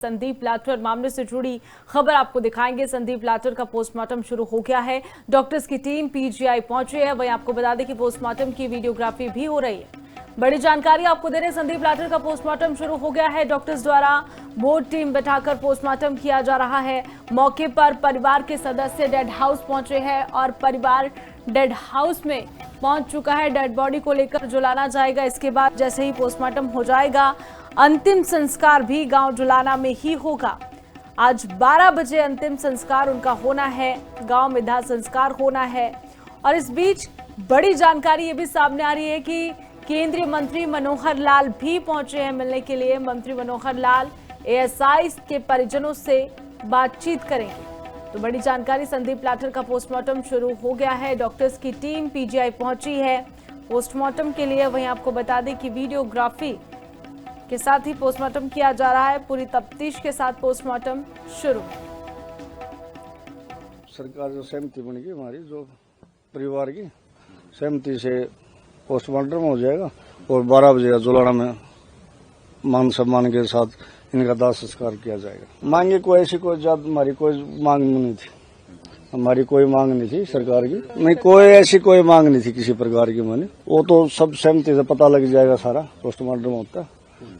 संदीप लाठर मामले से जुड़ी खबर आपको दिखाएंगे। संदीप लाठर का पोस्टमार्टम शुरू हो गया है। डॉक्टर्स की टीम पीजीआई पहुंची है। वहीं आपको बता दें कि पोस्टमार्टम की वीडियोग्राफी भी हो रही है। बड़ी जानकारी आपको दे रहे हैं, संदीप लाठर का पोस्टमार्टम शुरू हो गया है। डॉक्टर्स द्वारा बोर्ड टीम बैठाकर पोस्टमार्टम किया जा रहा है। मौके पर परिवार के सदस्य डेड हाउस पहुंचे हैं और परिवार डेड हाउस में पहुंच चुका है। डेड बॉडी को लेकर जुलाना जाएगा। इसके बाद जैसे ही पोस्टमार्टम हो जाएगा, अंतिम संस्कार भी गांव जुलाना में ही होगा। आज 12 बजे अंतिम संस्कार उनका होना है। गांव में दाह संस्कार होना है। और इस बीच बड़ी जानकारी ये भी सामने आ रही है कि केंद्रीय मंत्री मनोहर लाल भी पहुंचे हैं मिलने के लिए। मंत्री मनोहर लाल एएसआई के परिजनों से बातचीत करेंगे। तो बड़ी जानकारी, संदीप लाठर का पोस्टमार्टम शुरू हो गया है। डॉक्टर्स की टीम पीजीआई पहुंची है पोस्टमार्टम के लिए। वहीं आपको बता दें कि वीडियोग्राफी के साथ ही पोस्टमार्टम किया जा रहा है। पूरी तफ्तीश के साथ पोस्टमार्टम शुरू। सरकार जो सहमति बन गई हमारी, जो परिवार की सहमति से पोस्टमार्टम हो जाएगा और 12 बजे जुलाना में मान सम्मान के साथ इनका दाह संस्कार किया जाएगा। मांगे कोई ऐसी कोई ज्यादा हमारी कोई मांग नहीं थी। हमारी कोई मांग नहीं थी सरकार की, नहीं कोई ऐसी कोई मांग नहीं थी किसी प्रकार की। मैंने वो तो सब सहमति से पता लग जाएगा, सारा पोस्टमार्टम होता है।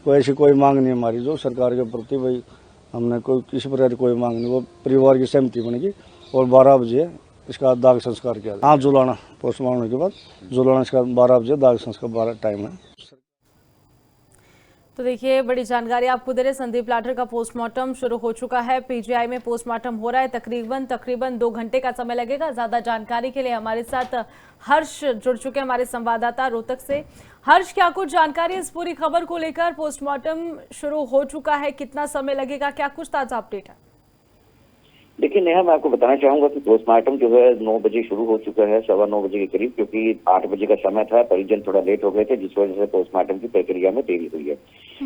कोई ऐसी कोई मांग नहीं हमारी जो सरकार के प्रति, भाई हमने कोई किसी प्रकार की कोई मांग नहीं। वो परिवार की सहमति बनेगी और 12 बजे इसका दाग संस्कार किया जाए। हाँ, जुलाना पोस्टमार्टम के बाद जुलाना, इसका 12 बजे दाग संस्कार 12 टाइम है। तो देखिए, बड़ी जानकारी आपको दे रहे, संदीप लाठर का पोस्टमार्टम शुरू हो चुका है। पीजीआई में पोस्टमार्टम हो रहा है। तकरीबन 2 घंटे का समय लगेगा। ज्यादा जानकारी के लिए हमारे साथ हर्ष जुड़ चुके हैं, हमारे संवाददाता रोहतक से। हर्ष, क्या कुछ जानकारी इस पूरी खबर को लेकर? पोस्टमार्टम शुरू हो चुका है, कितना समय लगेगा, क्या कुछ ताजा अपडेट है? देखिए नेहा, मैं आपको बताना चाहूंगा कि पोस्टमार्टम जो है 9 बजे शुरू हो चुका है, 9:15 बजे के करीब, क्योंकि 8 बजे का समय था। परिजन थोड़ा लेट हो गए थे, जिस वजह से पोस्टमार्टम की प्रक्रिया में देरी हुई है।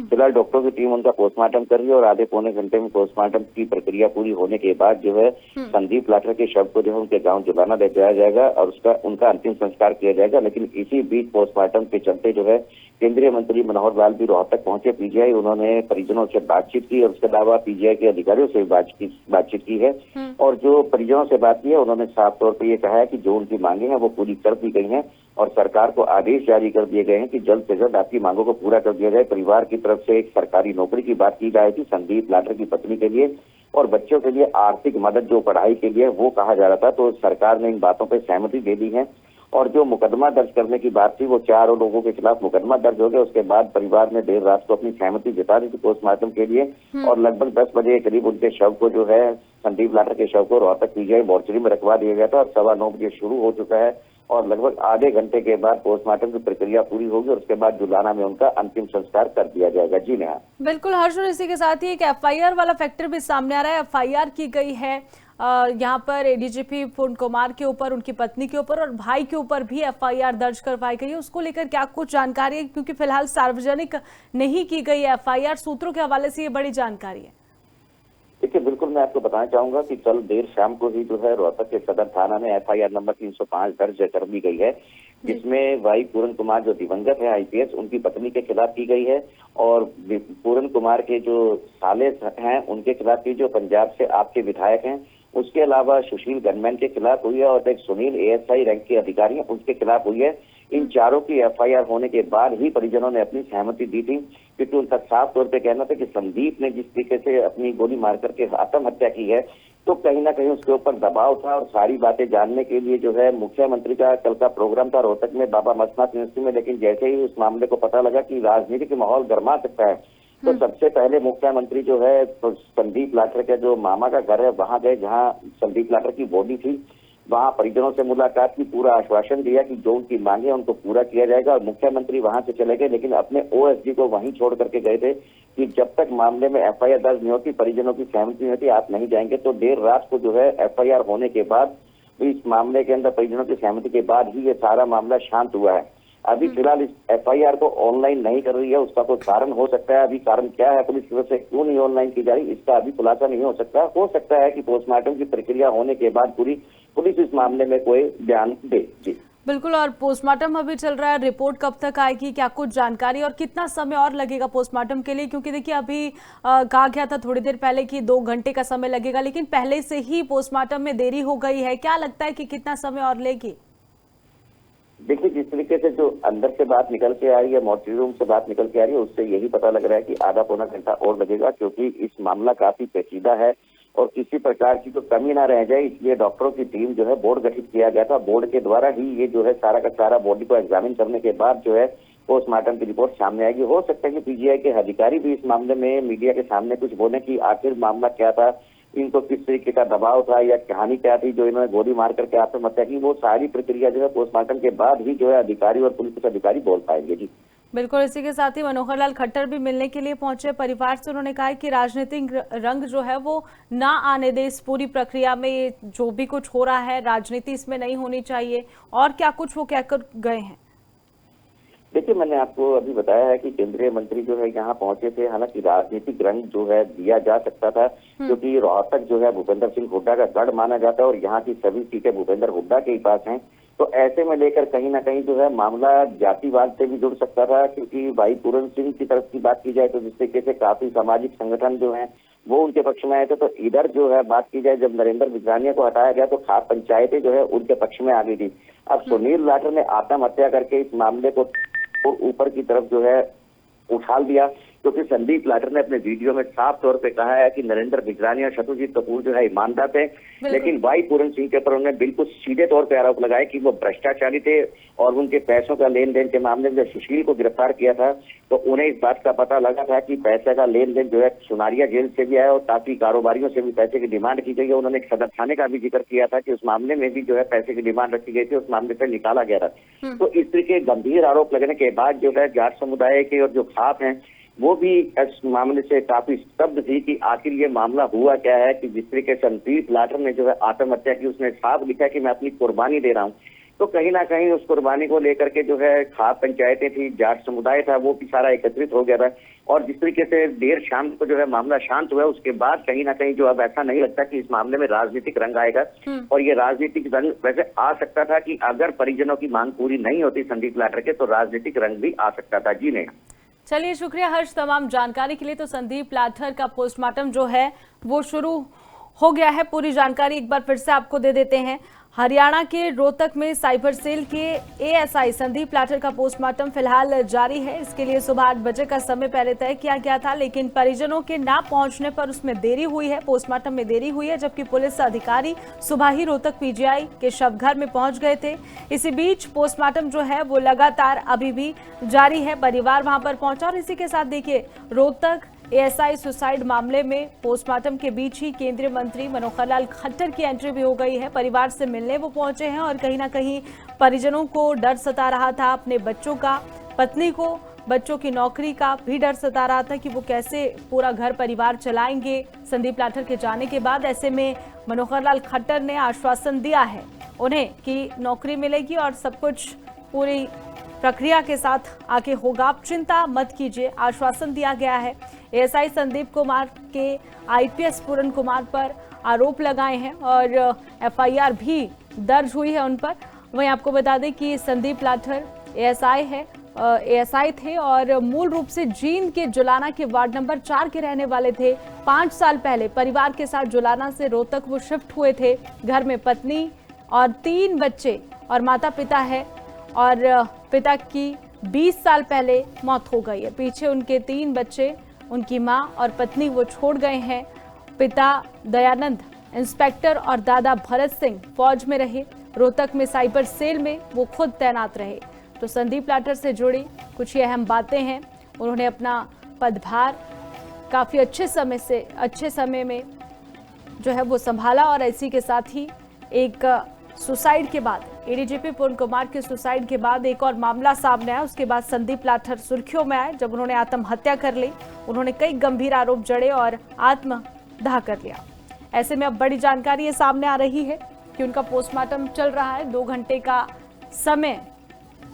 फिलहाल डॉक्टरों की टीम उनका पोस्टमार्टम कर रही है और आधे पौने घंटे में पोस्टमार्टम की प्रक्रिया पूरी होने के बाद जो है संदीप लाठर के शव को जो है उनके गाँव जुलाना ले जाया जाएगा और उनका अंतिम संस्कार किया जाएगा। लेकिन इसी बीच पोस्टमार्टम के चलते जो है केंद्रीय मंत्री मनोहर लाल भी रोहतक पहुंचे पीजीआई। उन्होंने परिजनों से बातचीत की और उसके अलावा पीजीआई के अधिकारियों से बातचीत की है। और जो परिजनों से बात की है, उन्होंने साफ तौर पर यह कहा है कि जो उनकी मांगे हैं वो पूरी कर दी गई हैं और सरकार को आदेश जारी कर दिए गए हैं कि जल्द से जल्द आपकी मांगों को पूरा कर दिया जाए। परिवार की तरफ से एक सरकारी नौकरी की बात की जाए थी संदीप लाठर की पत्नी के लिए और बच्चों के लिए आर्थिक मदद जो पढ़ाई के लिए वो कहा जा रहा था। तो सरकार ने इन बातों पर सहमति दे दी है। और जो मुकदमा दर्ज करने की बात थी, वो 4 लोगों के खिलाफ मुकदमा दर्ज हो गया। उसके बाद परिवार ने देर रात को अपनी सहमति जता दी थी पोस्टमार्टम के लिए और लगभग 10 बजे के करीब उनके शव को जो है, संदीप लाठर के शव को रोहतक पीजीआई मोर्चरी में रखवा दिया गया था और 9:15 बजे शुरू हो चुका है और लगभग आधे घंटे के बाद पोस्टमार्टम की प्रक्रिया पूरी होगी और उसके बाद जुलाना में उनका अंतिम संस्कार कर दिया जाएगा। जी नेहा, बिल्कुल हर्ष, और इसी के साथ ही एक एफआईआर वाला फैक्टर भी सामने आ रहा है। एफआईआर की गई है यहाँ पर एडीजीपी पूर्ण कुमार के ऊपर, उनकी पत्नी के ऊपर और भाई के ऊपर भी एफआईआर दर्ज करवाई गई है। उसको लेकर क्या कुछ जानकारी है? क्योंकि फिलहाल सार्वजनिक नहीं की गई एफआईआर, सूत्रों के हवाले से ये बड़ी जानकारी है। देखिए, बिल्कुल मैं आपको बताना चाहूंगा कि कल देर शाम को ही जो है रोहतक के सदर थाना में एफआईआर नंबर 305 दर्ज कर दी गई है, जिसमें वाई पूर्ण कुमार जो दिवंगत है आईपीएस, उनकी पत्नी के खिलाफ की गई है और पूर्ण कुमार के जो साले हैं उनके खिलाफ की, जो पंजाब से आपके विधायक हैं, उसके अलावा सुशील गनमैन के खिलाफ हुई है और एक सुनील एएसआई रैंक के अधिकारी हैं उनके खिलाफ हुई है। इन चारों की एफआईआर होने के बाद ही परिजनों ने अपनी सहमति दी थी, क्योंकि उनका साफ तौर पे कहना था कि संदीप ने जिस तरीके से अपनी गोली मार करके आत्महत्या की है, तो कहीं ना कहीं उसके ऊपर दबाव था। और सारी बातें जानने के लिए जो है मुख्यमंत्री का कल का प्रोग्राम था रोहतक में बाबा मस्तनाथ यूनिवर्सिटी में, लेकिन जैसे ही उस मामले को पता लगा कि राजनीतिक माहौल गर्मा सकता है, तो सबसे पहले मुख्यमंत्री जो है संदीप लाठर का जो मामा का घर है वहां गए, जहां संदीप लाठर की बॉडी थी। वहां परिजनों से मुलाकात की, पूरा आश्वासन दिया कि जो उनकी मांगे उनको पूरा किया जाएगा और मुख्यमंत्री वहां से चले गए, लेकिन अपने ओएसडी को वहीं छोड़ करके गए थे कि जब तक मामले में एफआईआर दर्ज नहीं होती, परिजनों की सहमति नहीं होती, आप नहीं जाएंगे। तो देर रात को जो है एफआईआर होने के बाद इस मामले के अंदर परिजनों की सहमति के बाद ही ये सारा मामला शांत हुआ है। अभी फिलहाल इस एफआईआर को ऑनलाइन नहीं कर रही है, उसका कोई कारण हो सकता है। अभी कारण क्या है, पुलिस की तरफ से क्यों नहीं ऑनलाइन की जा रही, इसका अभी खुलासा नहीं हो सकता। हो सकता है कि पोस्टमार्टम की प्रक्रिया होने के बाद पूरी पुलिस इस मामले में कोई बयान दे। जी बिल्कुल, और पोस्टमार्टम अभी चल रहा है, रिपोर्ट कब तक आएगी, क्या कुछ जानकारी और कितना समय और लगेगा पोस्टमार्टम के लिए? क्योंकि देखिए अभी कहा गया था थोड़ी देर पहले कि 2 घंटे का समय लगेगा, लेकिन पहले से ही पोस्टमार्टम में देरी हो गई है। क्या लगता है कि कितना समय और लेगी? देखिए, जिस तरीके से जो अंदर से बात निकल के आ रही है, मोर्चरी रूम से बात निकल के आ रही है, उससे यही पता लग रहा है कि आधा पौना घंटा और लगेगा, क्योंकि इस मामला काफी पेचीदा है और किसी प्रकार की तो कमी ना रह जाए, इसलिए डॉक्टरों की टीम जो है बोर्ड गठित किया गया था। बोर्ड के द्वारा ही ये जो है सारा का सारा बॉडी को एग्जामिन करने के बाद जो है पोस्टमार्टम की रिपोर्ट सामने आएगी। हो सकता है कि पीजीआई के अधिकारी भी इस मामले में मीडिया के सामने कुछ बोले कि आखिर मामला क्या था, इनको किस तरीके का दबाव था या कहानी क्या थी जो इन्होंने गोली मार करके आत्महत्या की। वो सारी प्रक्रिया जो है पोस्टमार्टम के बाद ही जो है अधिकारी और पुलिस अधिकारी बोल पाएंगे। जी बिल्कुल, इसी के साथ ही मनोहर लाल खट्टर भी मिलने के लिए पहुंचे परिवार से। उन्होंने कहा कि राजनीतिक रंग जो है वो ना आने दे इस पूरी प्रक्रिया में। ये जो भी कुछ हो रहा है राजनीति इसमें नहीं होनी चाहिए, और क्या कुछ वो कहकर गए हैं। देखिए, मैंने आपको अभी बताया है कि केंद्रीय मंत्री जो है यहाँ पहुंचे थे। हालांकि राजनीतिक रंग जो है दिया जा सकता था, क्योंकि रोहतक जो है भूपेंद्र सिंह हुड्डा का गढ़ माना जाता है और यहाँ की सभी सीटें भूपेंद्र हुड्डा के ही पास हैं। तो ऐसे में लेकर कहीं ना कहीं जो है मामला जातिवाद से भी जुड़ सकता था, क्योंकि भाई पूरन सिंह की तरफ की बात की जाए तो जिस तरीके से काफी सामाजिक संगठन जो है वो उनके पक्ष में आए थे। तो इधर जो है बात की जाए, जब नरेंद्र बिजरानिया को हटाया गया तो खास पंचायतें जो है उनके पक्ष में आ गई थी। अब सुनील लाठर ने आत्महत्या करके इस मामले को ऊपर की तरफ जो है उछाल दिया, क्योंकि संदीप लाठर ने अपने वीडियो में साफ तौर पे कहा है कि नरेंद्र बिजरानिया और शत्रुजीत कपूर जो है ईमानदार थे, लेकिन वाई पूरन सिंह के ऊपर उन्होंने बिल्कुल सीधे तौर पे आरोप लगाए कि वो भ्रष्टाचारी थे और उनके पैसों का लेन देन के मामले में जब सुशील को गिरफ्तार किया था तो उन्हें इस बात का पता लगा था कि पैसे का लेन देन जो है सुनारिया जेल से भी आया और काफी कारोबारियों से भी पैसे की डिमांड की गई है। उन्होंने एक सदर थाने का भी जिक्र किया था कि उस मामले में भी जो है पैसे की डिमांड रखी गई थी, उस मामले से निकाला गया था। तो इस तरीके गंभीर आरोप लगने के बाद जो है जाट समुदाय के और जो खाप हैं वो भी इस मामले से काफी स्तब्ध थी कि आखिर ये मामला हुआ क्या है। कि जिस तरीके से संदीप लाठर ने जो है आत्महत्या की, उसने साफ लिखा कि मैं अपनी कुर्बानी दे रहा हूँ। तो कहीं ना कहीं उस कुर्बानी को लेकर के जो है खाप पंचायतें थी, जाट समुदाय था, वो भी सारा एकत्रित हो गया था। और जिस तरीके से देर शाम को जो है मामला शांत हुआ, उसके बाद कहीं ना कहीं जो अब ऐसा नहीं लगता कि इस मामले में राजनीतिक रंग आएगा। और ये राजनीतिक रंग वैसे आ सकता था कि अगर परिजनों की मांग पूरी नहीं होती संदीप लाठर के, तो राजनीतिक रंग भी आ सकता था। जी नहीं। चलिए, शुक्रिया हर्ष तमाम जानकारी के लिए। तो संदीप लाठर का पोस्टमार्टम जो है वो शुरू हो गया है। पूरी जानकारी एक बार फिर से आपको दे देते हैं। हरियाणा के रोहतक में साइबर सेल के एएसआई संदीप लाठर का पोस्टमार्टम फिलहाल जारी है। इसके लिए सुबह 8 बजे का समय पहले तय किया गया था, लेकिन परिजनों के ना पहुंचने पर उसमें देरी हुई है, पोस्टमार्टम में देरी हुई है। जबकि पुलिस अधिकारी सुबह ही रोहतक पीजीआई के शवघर में पहुंच गए थे। इसी बीच पोस्टमार्टम जो है वो लगातार अभी भी जारी है। परिवार वहां पर पहुंचा और इसी के साथ देखिए रोहतक एएसआई सुसाइड मामले में पोस्टमार्टम के बीच ही केंद्रीय मंत्री मनोहर लाल खट्टर की एंट्री भी हो गई है। परिवार से मिलने वो पहुंचे हैं और कहीं ना कहीं परिजनों को डर सता रहा था, अपने बच्चों का, पत्नी को, बच्चों की नौकरी का भी डर सता रहा था कि वो कैसे पूरा घर परिवार चलाएंगे संदीप लाठर के जाने के बाद। ऐसे में मनोहर लाल खट्टर ने आश्वासन दिया है उन्हें कि नौकरी मिलेगी और सब कुछ पूरी प्रक्रिया के साथ आगे होगा, आप चिंता मत कीजिए, आश्वासन दिया गया है। एएसआई संदीप कुमार के आईपीएस पूरन कुमार पर आरोप लगाए हैं और एफआईआर भी दर्ज हुई है उन पर। वहीं आपको बता दें कि संदीप लाठर एएसआई थे और मूल रूप से जींद के जुलाना के वार्ड नंबर 4 के रहने वाले थे। 5 साल पहले परिवार के साथ जुलाना से रोहतक वो शिफ्ट हुए थे। घर में पत्नी और 3 बच्चे और माता पिता है और पिता की 20 साल पहले मौत हो गई है। पीछे उनके 3 बच्चे, उनकी मां और पत्नी वो छोड़ गए हैं। पिता दयानंद इंस्पेक्टर और दादा भरत सिंह फौज में रहे। रोहतक में साइबर सेल में वो खुद तैनात रहे। तो संदीप लाठर से जुड़ी कुछ ये अहम बातें हैं। उन्होंने अपना पदभार काफी अच्छे समय में जो है वो संभाला और इसी के साथ ही एक सुसाइड के बाद, एडीजीपी पूरन कुमार के सुसाइड के बाद एक और मामला सामने आया। उसके बाद संदीप लाठर सुर्खियों में आए जब उन्होंने आत्महत्या कर ली। उन्होंने कई गंभीर आरोप जड़े और आत्मदाह कर लिया। ऐसे में अब बड़ी जानकारी ये सामने आ रही है कि उनका पोस्टमार्टम चल रहा है। 2 घंटे का समय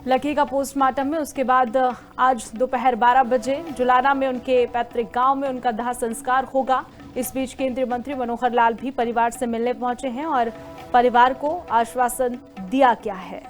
लगेगा पोस्टमार्टम में। उसके बाद आज दोपहर 12 बजे जुलाना में उनके पैतृक गांव में उनका दाह संस्कार होगा। इस बीच केंद्रीय मंत्री मनोहर लाल भी परिवार से मिलने पहुंचे हैं और परिवार को आश्वासन दिया गया है।